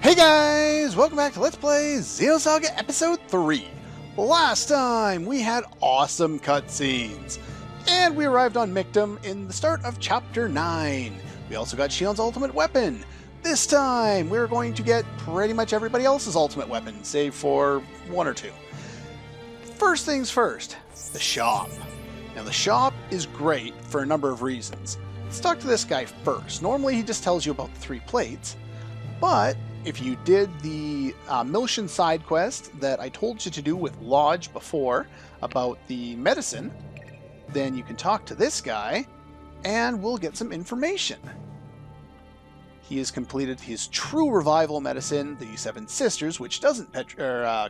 Hey guys! Welcome back to Let's Play Xenosaga Episode 3. Last time we had awesome cutscenes, and we arrived on Mictum in the start of Chapter 9. We also got Shion's ultimate weapon. This time we're going to get pretty much everybody else's ultimate weapon, save for one or two. First things first, the shop. Now the shop is great for a number of reasons. Let's talk to this guy first. Normally he just tells you about the 3 plates, but if you did the Milshin side quest that I told you to do with Lodge before about the medicine, then you can talk to this guy and we'll get some information. He has completed his true revival medicine, the 7 Sisters, which doesn't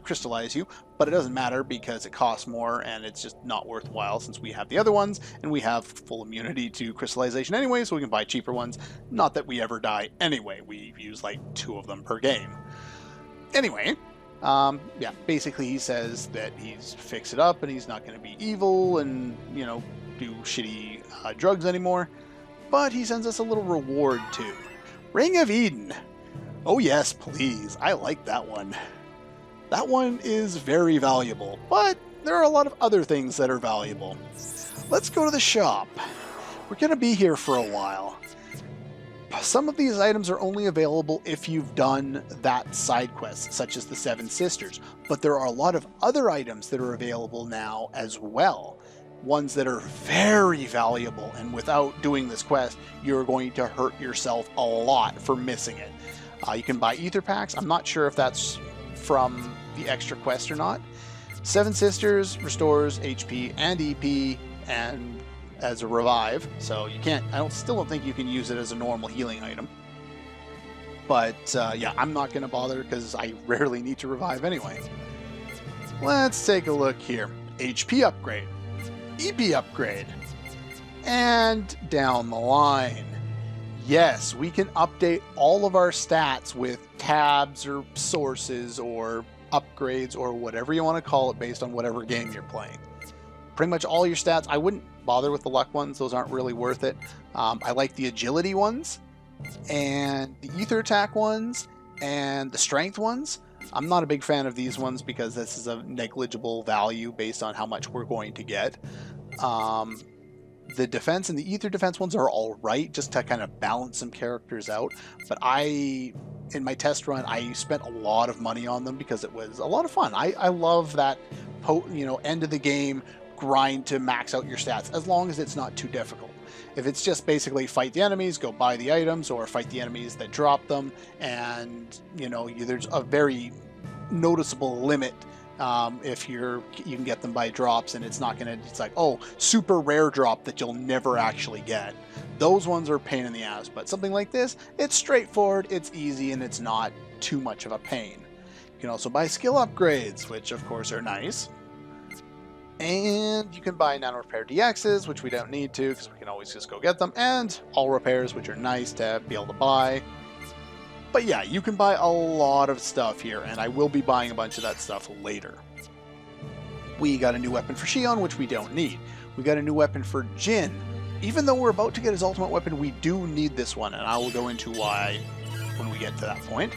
crystallize you, but it doesn't matter because it costs more and it's just not worthwhile since we have the other ones and we have full immunity to crystallization anyway, so we can buy cheaper ones. Not that we ever die anyway, we use like 2 of them per game. Anyway, yeah, basically he says that he's fixed it up and he's not going to be evil and, you know, do shitty drugs anymore, but he sends us a little reward too. Ring of Eden. Oh yes, please. I like that one. That one is very valuable, but there are a lot of other things that are valuable. Let's go to the shop. We're going to be here for a while. Some of these items are only available if you've done that side quest, such as the 7 Sisters, but there are a lot of other items that are available now as well. Ones that are very valuable, and without doing this quest, you're going to hurt yourself a lot for missing it. You can buy ether packs. I'm not sure if that's from the extra quest or not. 7 Sisters restores HP and EP and as a revive, so you can't. Still don't think you can use it as a normal healing item. But yeah, I'm not going to bother because I rarely need to revive anyway. Let's take a look here. HP upgrade. EP upgrade, and down the line. Yes, we can update all of our stats with tabs or sources or upgrades or whatever you want to call it based on whatever game you're playing. Pretty much all your stats. I wouldn't bother with the luck ones, those aren't really worth it. I like the agility ones and the ether attack ones and the strength ones. I'm not a big fan of these ones because this is a negligible value based on how much we're going to get. The defense and the ether defense ones are all right, just to kind of balance some characters out. But in my test run, I spent a lot of money on them because it was a lot of fun. I love that, end of the game grind to max out your stats, as long as it's not too difficult. If it's just basically fight the enemies, go buy the items, or fight the enemies that drop them, and there's a very noticeable limit if you can get them by drops, and it's like, oh, super rare drop that you'll never actually get. Those ones are a pain in the ass, but something like this, it's straightforward, it's easy, and it's not too much of a pain. You can also buy skill upgrades, which of course are nice. And you can buy nano repair DXs, which we don't need to because we can always just go get them, and all repairs, which are nice to be able to buy. But yeah, you can buy a lot of stuff here, and I will be buying a bunch of that stuff later. We got a new weapon for Shion, which we don't need. We got a new weapon for Jin. Even though we're about to get his ultimate weapon, we do need this one, and I will go into why when we get to that point.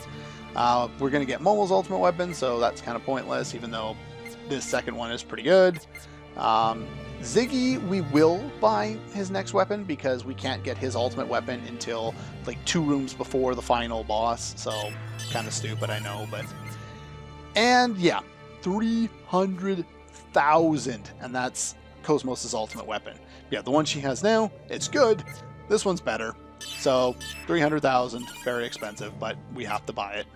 We're going to get Momo's ultimate weapon, so that's kind of pointless, even though this second one is pretty good. Ziggy, we will buy his next weapon because we can't get his ultimate weapon until like 2 rooms before the final boss, so kind of stupid, I know, but... And yeah, 300,000, and that's KOS-MOS' ultimate weapon. Yeah, the one she has now, it's good. This one's better. So 300,000, very expensive, but we have to buy it.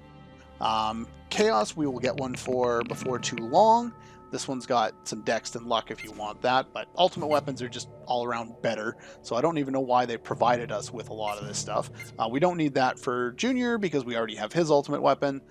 Chaos, we will get one for before too long. This one's got some dex and luck if you want that, but ultimate weapons are just all around better, so I don't even know why they provided us with a lot of this stuff. We don't need that for Junior because we already have his ultimate weapon,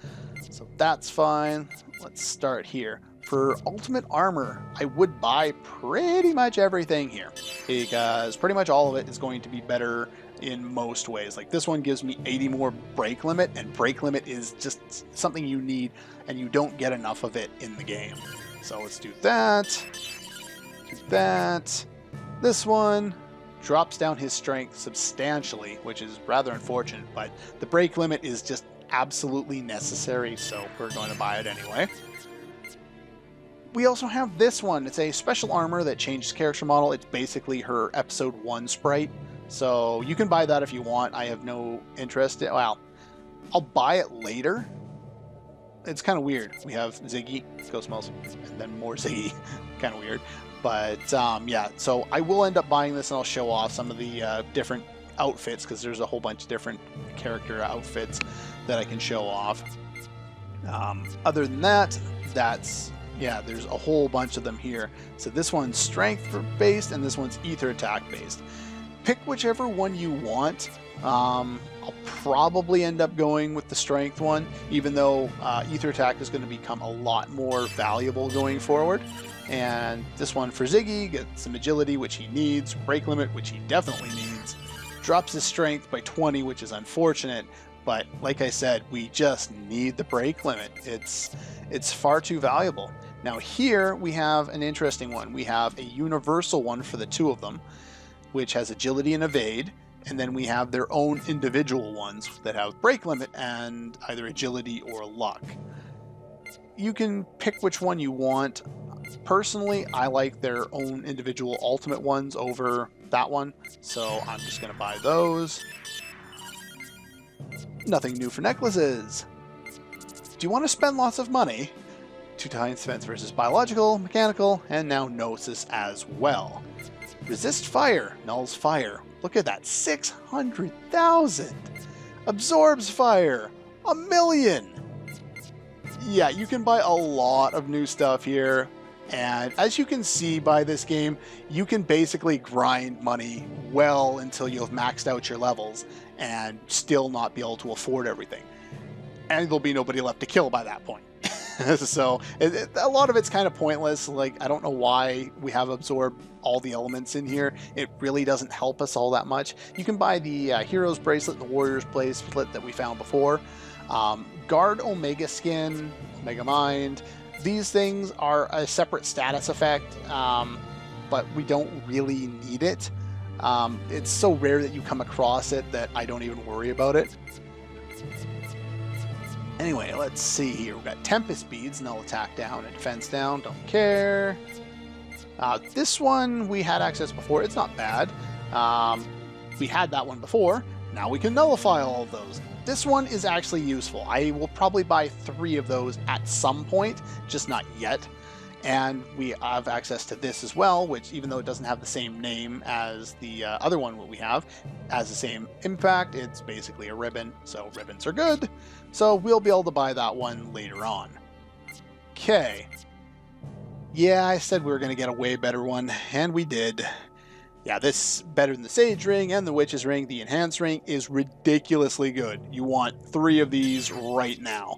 so that's fine. Let's start here. For ultimate armor, I would buy pretty much everything here because pretty much all of it is going to be better in most ways. Like this one gives me 80 more break limit, and break limit is just something you need and you don't get enough of it in the game. So let's do that. Do that. This one drops down his strength substantially, which is rather unfortunate, but the break limit is just absolutely necessary, so we're going to buy it anyway. We also have this one. It's a special armor that changes character model. It's basically her episode 1 sprite. So you can buy that if you want. I have no interest in, well, I'll buy it later. It's kind of weird. We have Ziggy, KOS-MOS, and then more Ziggy. Kind of weird. But yeah, so I will end up buying this, and I'll show off some of the different outfits, because there's a whole bunch of different character outfits that I can show off. Other than that, yeah, there's a whole bunch of them here. So this one's strength based, and this one's ether attack based. Pick whichever one you want. I'll probably end up going with the strength one, even though ether attack is going to become a lot more valuable going forward. And this one for Ziggy gets some agility, which he needs, break limit, which he definitely needs, drops his strength by 20, which is unfortunate, but like I said, we just need the break limit. It's far too valuable. Now here we have an interesting one. We have a universal one for the two of them, which has agility and evade, and then we have their own individual ones that have break limit and either agility or luck. You can pick which one you want. Personally, I like their own individual ultimate ones over that one, so I'm just going to buy those. Nothing new for necklaces. Do you want to spend lots of money? 2 times defense versus biological, mechanical, and now Gnosis as well. Resist fire, nulls fire. Look at that, 600,000. Absorbs fire, 1,000,000. Yeah, you can buy a lot of new stuff here. And as you can see by this game, you can basically grind money well until you have maxed out your levels and still not be able to afford everything. And there'll be nobody left to kill by that point. So a lot of it's kind of pointless. Like, I don't know why we have absorbed all the elements in here. It really doesn't help us all that much. You can buy the Hero's Bracelet and the Warrior's Bracelet that we found before. Guard Omega Skin, Omega Mind. These things are a separate status effect, but we don't really need it. It's so rare that you come across it that I don't even worry about it. Anyway, let's see here. We've got Tempest Beads, null attack down and defense down. Don't care. This one we had access before. It's not bad. We had that one before. Now we can nullify all of those. This one is actually useful. I will probably buy 3 of those at some point, just not yet. And we have access to this as well, which, even though it doesn't have the same name as the other one that we have, has the same impact. It's basically a ribbon, so ribbons are good. So we'll be able to buy that one later on. Okay. Yeah, I said we were going to get a way better one, and we did. Yeah, this better than the Sage Ring and the Witch's Ring. The Enhanced Ring is ridiculously good. You want 3 of these right now.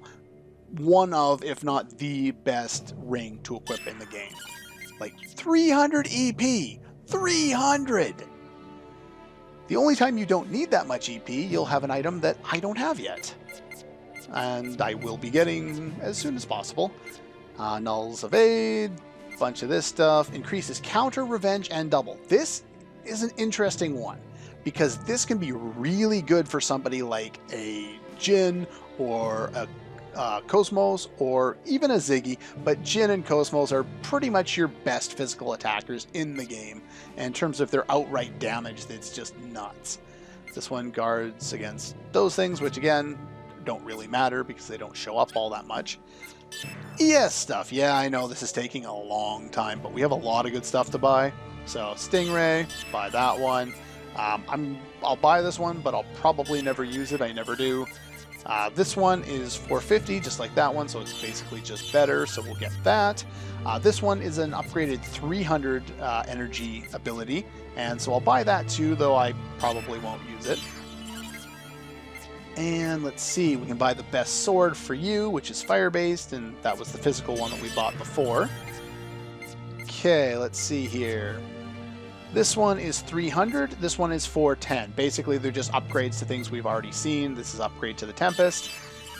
One of, if not the best ring to equip in the game. Like 300 EP! 300! The only time you don't need that much EP, you'll have an item that I don't have yet. And I will be getting as soon as possible. Nulls Evade, bunch of this stuff. Increases counter, revenge, and double. This is an interesting one, because this can be really good for somebody like a Jin or a KOS-MOS or even a Ziggy, but Jin and KOS-MOS are pretty much your best physical attackers in the game. And in terms of their outright damage, it's just nuts. This one guards against those things, which again, don't really matter because they don't show up all that much. ES stuff, yeah, I know this is taking a long time, but we have a lot of good stuff to buy. So Stingray, buy that one. I'll buy this one, but I'll probably never use it. I never do. This one is 450, just like that one, so it's basically just better, so we'll get that. This one is an upgraded 300 energy ability, and so I'll buy that too, though I probably won't use it. And let's see, we can buy the best sword for you, which is fire-based, and that was the physical one that we bought before. Okay, let's see here. This one is 300, this one is 410. Basically, they're just upgrades to things we've already seen. This is upgrade to the Tempest,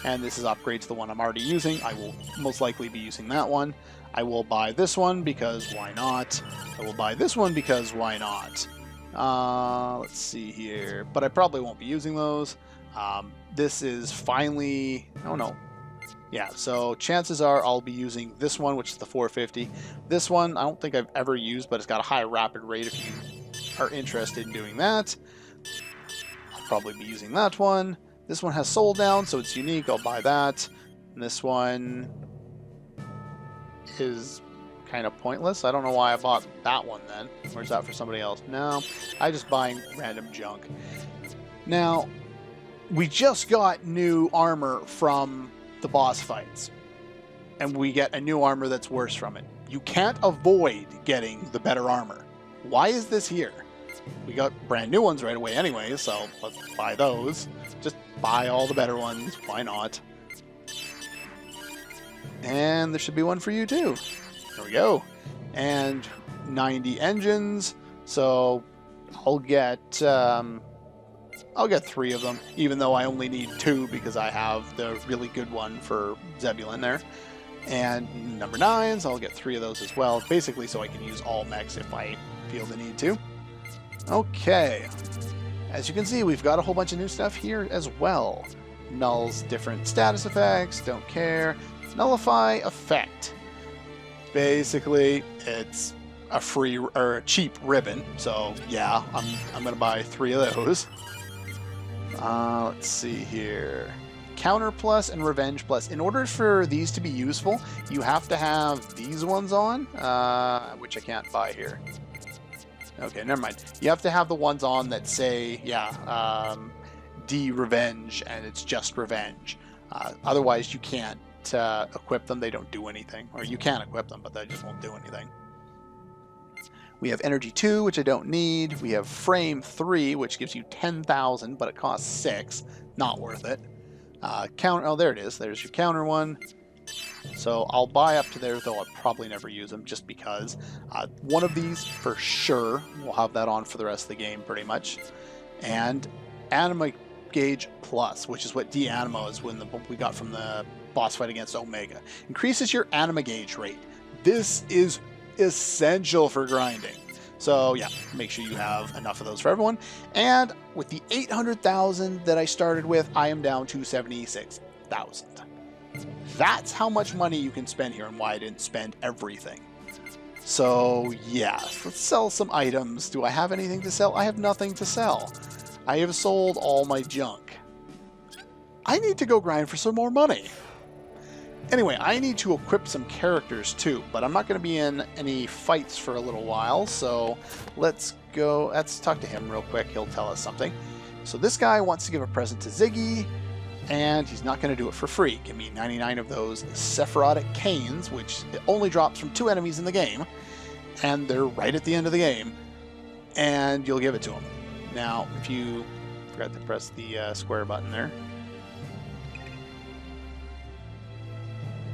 and this is upgrade to the one I'm already using. I will most likely be using that one. I will buy this one because why not? I will buy this one because why not? Let's see here, but I probably won't be using those. this is finally... Oh, no. Yeah, so chances are I'll be using this one, which is the 450. This one, I don't think I've ever used, but it's got a high rapid rate if you are interested in doing that. I'll probably be using that one. This one has soul down, so it's unique. I'll buy that. And this one is kind of pointless. I don't know why I bought that one then. Or is that for somebody else? No, I just buying random junk. Now, we just got new armor from the boss fights, and we get a new armor that's worse from it. You can't avoid getting the better armor. Why is this here? We got brand new ones right away anyway, so let's buy those. Just buy all the better ones. Why not? And there should be one for you too. There we go. And 90 engines, so I'll get 3 of them, even though I only need 2 because I have the really good one for Zebulon there. And number 9s, I'll get 3 of those as well, basically so I can use all mechs if I feel the need to. Okay, as you can see, we've got a whole bunch of new stuff here as well. Null's different status effects, don't care. Nullify effect. Basically, it's a free or a cheap ribbon, so yeah, I'm gonna buy 3 of those. Let's see here. Counter plus and revenge plus. In order for these to be useful, you have to have these ones on, which I can't buy here. Okay, never mind. You have to have the ones on that say, yeah, D-Revenge, and it's just revenge. Otherwise, you can't equip them. They don't do anything. Or you can equip them, but they just won't do anything. We have Energy 2, which I don't need. We have Frame 3, which gives you 10,000, but it costs 6. Not worth it. Counter. Oh, there it is. There's your counter one. So I'll buy up to there, though I'll probably never use them just because. One of these, for sure, we'll have that on for the rest of the game, pretty much. And Anima Gauge Plus, which is what D-Anima is when we got from the boss fight against Omega. Increases your Anima Gauge rate. This is essential for grinding. So yeah, make sure you have enough of those for everyone. And with the 800,000 that I started with, I am down to 76,000. That's how much money you can spend here and why I didn't spend everything. So yeah, let's sell some items. Do I have anything to sell? I have nothing to sell. I have sold all my junk. I need to go grind for some more money. Anyway, I need to equip some characters too, but I'm not going to be in any fights for a little while, so let's talk to him real quick. He'll tell us something. So this guy wants to give a present to Ziggy, and he's not going to do it for free. Give me 99 of those Sephirotic Canes, which only drops from 2 enemies in the game, and they're right at the end of the game, and you'll give it to him. Now, if you forgot to press the square button there,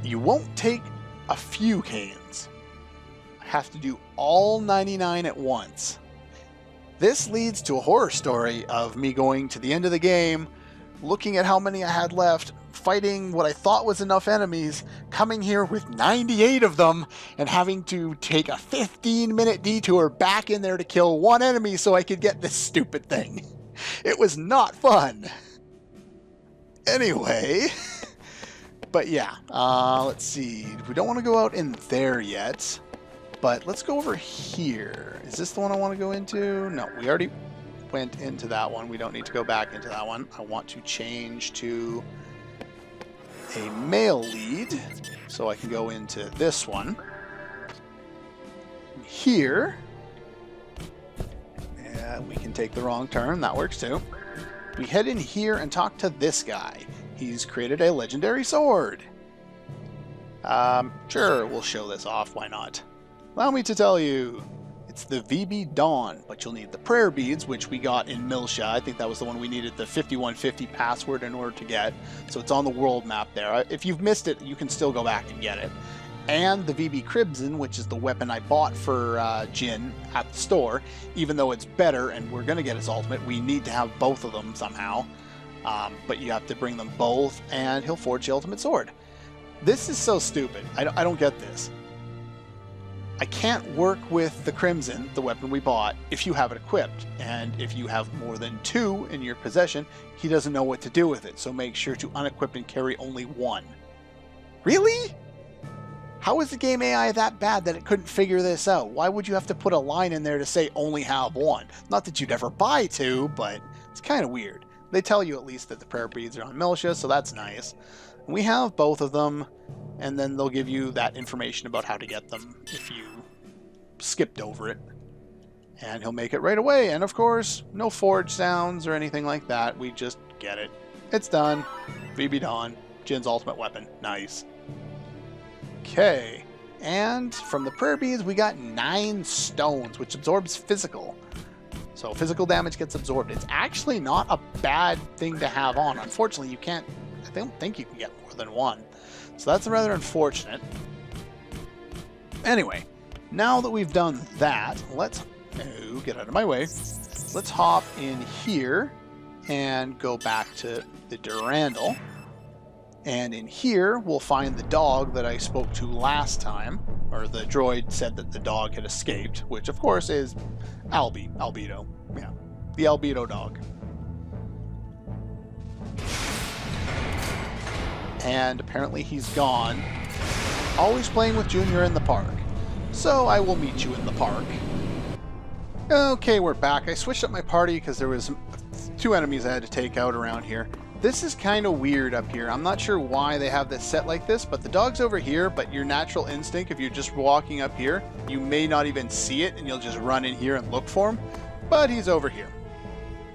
you won't take a few canes. I have to do all 99 at once. This leads to a horror story of me going to the end of the game, looking at how many I had left, fighting what I thought was enough enemies, coming here with 98 of them, and having to take a 15-minute detour back in there to kill one enemy so I could get this stupid thing. It was not fun. Anyway... But yeah, let's see. We don't want to go out in there yet, but let's go over here. Is this the one I want to go into? No, we already went into that one. We don't need to go back into that one. I want to change to a male lead, so I can go into this one. Here, yeah, we can take the wrong turn. That works too. We head in here and talk to this guy. He's created a legendary sword. Sure, we'll show this off, why not? Allow me to tell you, it's the VB Dawn, but you'll need the prayer beads, which we got in Milsha. I think that was the one we needed the 5150 password in order to get, so it's on the world map there. If you've missed it, you can still go back and get it. And the VB Crimson, which is the weapon I bought for Jin at the store, even though it's better and we're going to get his ultimate, we need to have both of them somehow. But you have to bring them both, and he'll forge the ultimate sword. This is so stupid. I don't get this. I can't work with the Crimson, the weapon we bought, if you have it equipped. And if you have more than 2 in your possession, he doesn't know what to do with it. So make sure to unequip and carry only 1. Really? How is the game AI that bad that it couldn't figure this out? Why would you have to put a line in there to say only have 1? Not that you'd ever buy 2, but it's kind of weird. They tell you at least that the prayer beads are on Militia, so that's nice. We have both of them, and then they'll give you that information about how to get them if you skipped over it. And he'll make it right away, and of course, no forge sounds or anything like that. We just get it. It's done. VB Dawn. Jin's ultimate weapon. Nice. Okay. And from the prayer beads, we got 9 stones, which absorbs physical. So physical damage gets absorbed. It's actually not a bad thing to have on. Unfortunately, you can't... I don't think you can get more than 1. So that's rather unfortunate. Anyway, now that we've done that, let's... Oh, get out of my way. Let's hop in here and go back to the Durandal. And in here, we'll find the dog that I spoke to last time. Or the droid said that the dog had escaped, which of course is Albedo. Yeah, the Albedo dog. And apparently he's gone. Always playing with Junior in the park. So I will meet you in the park. Okay, we're back. I switched up my party because there was 2 enemies I had to take out around here. This is kind of weird up here. I'm not sure why they have this set like this, but the dog's over here, but your natural instinct, if you're just walking up here, you may not even see it, and you'll just run in here and look for him. But he's over here.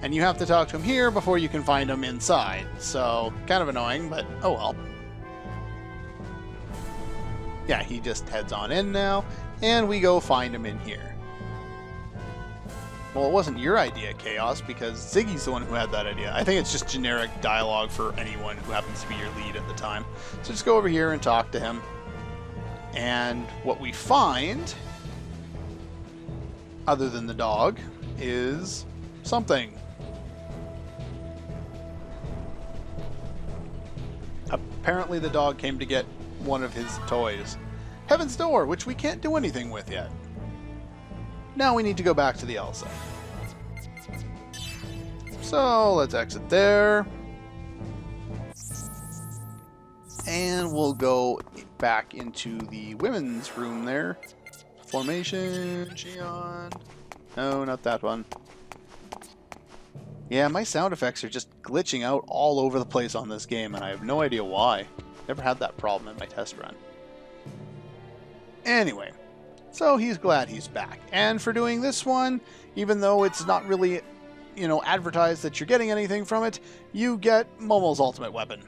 And you have to talk to him here before you can find him inside. So, kind of annoying, but oh well. Yeah, he just heads on in now, and we go find him in here. Well, it wasn't your idea, Chaos, because Ziggy's the one who had that idea. I think it's just generic dialogue for anyone who happens to be your lead at the time. So just go over here and talk to him. And what we find, other than the dog, is something. Apparently the dog came to get one of his toys. Heaven's Door, which we can't do anything with yet. Now we need to go back to the Elsa. So let's exit there. And we'll go back into the women's room there. Formation, Xion. No, not that one. Yeah, my sound effects are just glitching out all over the place on this game, and I have no idea why. Never had that problem in my test run. Anyway. So he's glad he's back. And for doing this one, even though it's not really, advertised that you're getting anything from it, you get Momo's ultimate weapon.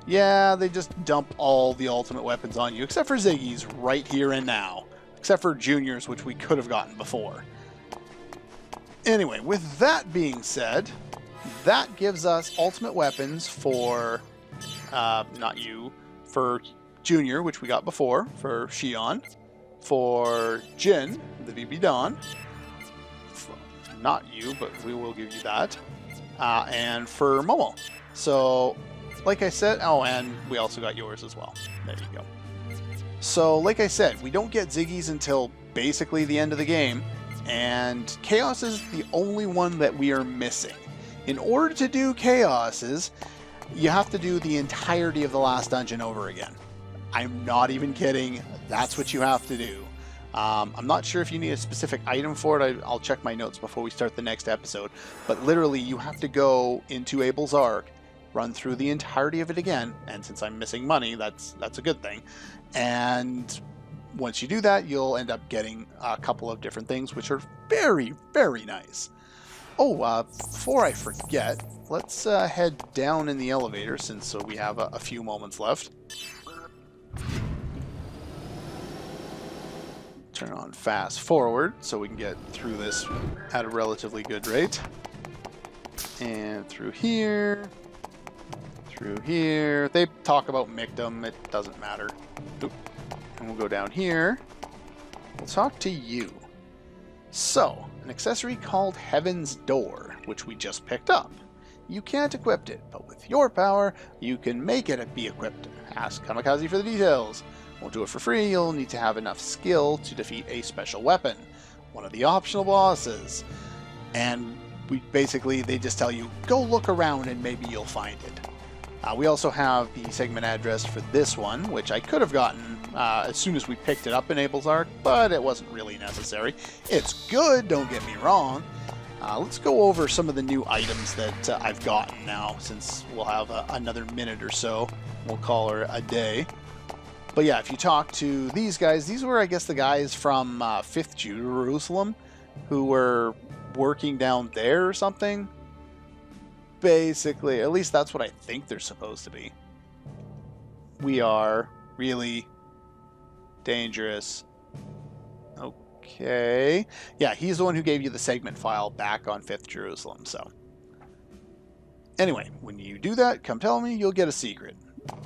Yeah, they just dump all the ultimate weapons on you, except for Ziggy's right here and now. Except for Junior's, which we could have gotten before. Anyway, with that being said, that gives us ultimate weapons for, for Junior, which we got before, for Xion. For Jin, the VB Dawn. Not you, but we will give you that. And for Momo. So, like I said, oh, and we also got yours as well. There you go. So, like I said, we don't get Ziggy's until basically the end of the game. And Chaos is the only one that we are missing. In order to do Chaos's, you have to do the entirety of the last dungeon over again. I'm not even kidding. That's what you have to do. I'm not sure if you need a specific item for it. I'll check my notes before we start the next episode. But literally, you have to go into Abel's Ark, run through the entirety of it again. And since I'm missing money, that's a good thing. And once you do that, you'll end up getting a couple of different things, which are very, very nice. Oh, before I forget, let's head down in the elevator since we have a few moments left. Turn on fast forward so we can get through this at a relatively good rate. And through here. Through here. They talk about Mictum. It doesn't matter. Oop. And we'll go down here. We'll talk to you. So, an accessory called Heaven's Door, which we just picked up. You can't equip it, but with your power, you can make it be equipped. Ask Kamikaze for the details. Won't do it for free. You'll need to have enough skill to defeat a special weapon, one of the optional bosses. And they just tell you, go look around and maybe you'll find it. We also have the segment address for this one, which I could have gotten as soon as we picked it up in Abel's Arc, but it wasn't really necessary. It's good, don't get me wrong. Let's go over some of the new items that I've gotten now, since we'll have another minute or so. We'll call her a day. But yeah, if you talk to these guys, these were, I guess, the guys from 5th Jerusalem who were working down there or something. Basically, at least that's what I think they're supposed to be. We are really dangerous. Okay. Yeah, he's the one who gave you the segment file back on 5th Jerusalem, so. Anyway, when you do that, come tell me, you'll get a secret.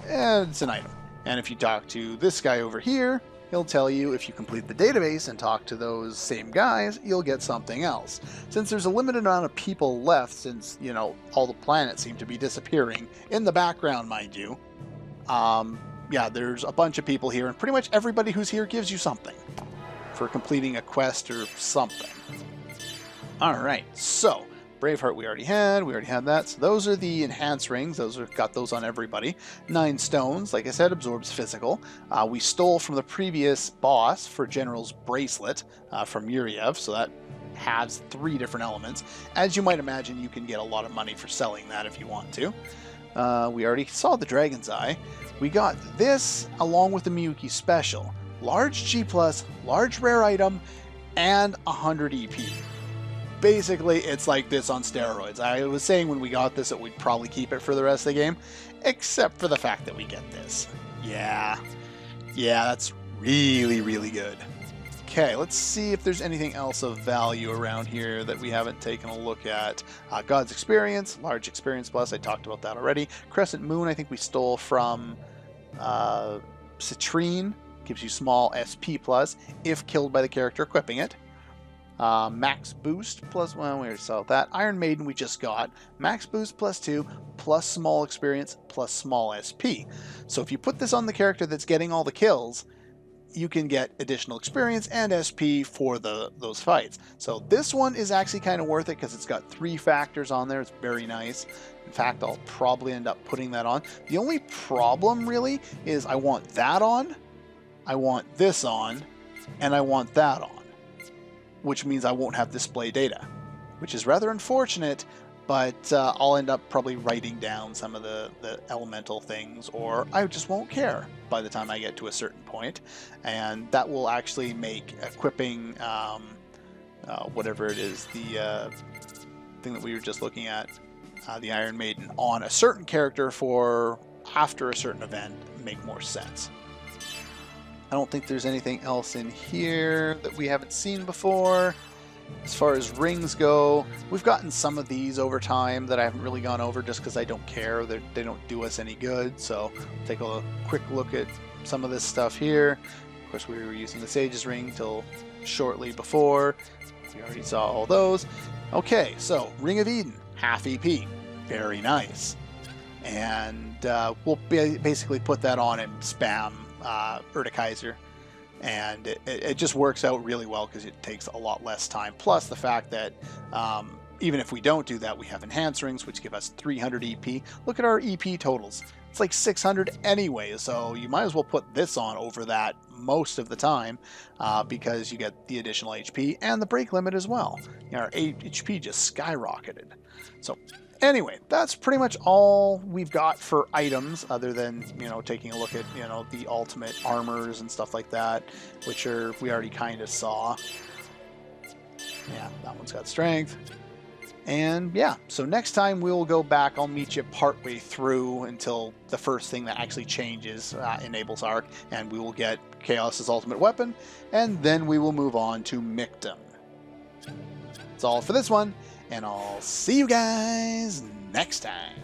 And it's an item. And if you talk to this guy over here, he'll tell you if you complete the database and talk to those same guys, you'll get something else. Since there's a limited amount of people left, since, you know, all the planets seem to be disappearing, in the background, mind you, yeah, there's a bunch of people here, and pretty much everybody who's here gives you something for completing a quest or something. Alright, so Braveheart we already had that. So those are the enhanced rings. Got those on everybody. 9 stones, like I said, absorbs physical. We stole from the previous boss for General's bracelet from Yuriev, so that has 3 different elements. As you might imagine, you can get a lot of money for selling that if you want to. We already saw the Dragon's Eye. We got this along with the Miyuki Special. Large G+, large rare item, and 100 EP. Basically, it's like this on steroids. I was saying when we got this that we'd probably keep it for the rest of the game, except for the fact that we get this. Yeah, that's really, really good. Okay, let's see if there's anything else of value around here that we haven't taken a look at. God's Experience, large experience plus, I talked about that already. Crescent Moon, I think we stole from Citrine, gives you small SP plus if killed by the character equipping it. Max Boost plus, well, we already saw that. Iron Maiden we just got. Max Boost plus 2, plus small experience, plus small SP. So if you put this on the character that's getting all the kills, you can get additional experience and SP for those fights. So this one is actually kind of worth it because it's got 3 factors on there. It's very nice. In fact, I'll probably end up putting that on. The only problem really is I want that on, I want this on, and I want that on, which means I won't have display data, which is rather unfortunate, but I'll end up probably writing down some of the elemental things, or I just won't care by the time I get to a certain point, and that will actually make equipping whatever it is, the thing that we were just looking at, the Iron Maiden, on a certain character for after a certain event make more sense. I don't think there's anything else in here that we haven't seen before. As far as rings go, we've gotten some of these over time that I haven't really gone over just because I don't care. They don't do us any good. So we'll take a quick look at some of this stuff here. Of course, we were using the Sage's Ring till shortly before. We already saw all those. Okay, so Ring of Eden, half EP. Very nice. And we'll basically put that on and spam Erdekaiser, and it just works out really well because it takes a lot less time, plus the fact that even if we don't do that, we have enhanced rings which give us 300 EP. Look at our EP totals, it's like 600 anyway, so you might as well put this on over that most of the time because you get the additional HP and the break limit as well. You know, our HP just skyrocketed. So anyway, that's pretty much all we've got for items, other than, you know, taking a look at, you know, the ultimate armors and stuff like that, which we already kind of saw. Yeah, that one's got strength. And yeah, so next time we'll go back, I'll meet you partway through until the first thing that actually changes in Abel's Arc, and we will get Chaos's ultimate weapon, and then we will move on to Mictum. That's all for this one, and I'll see you guys next time.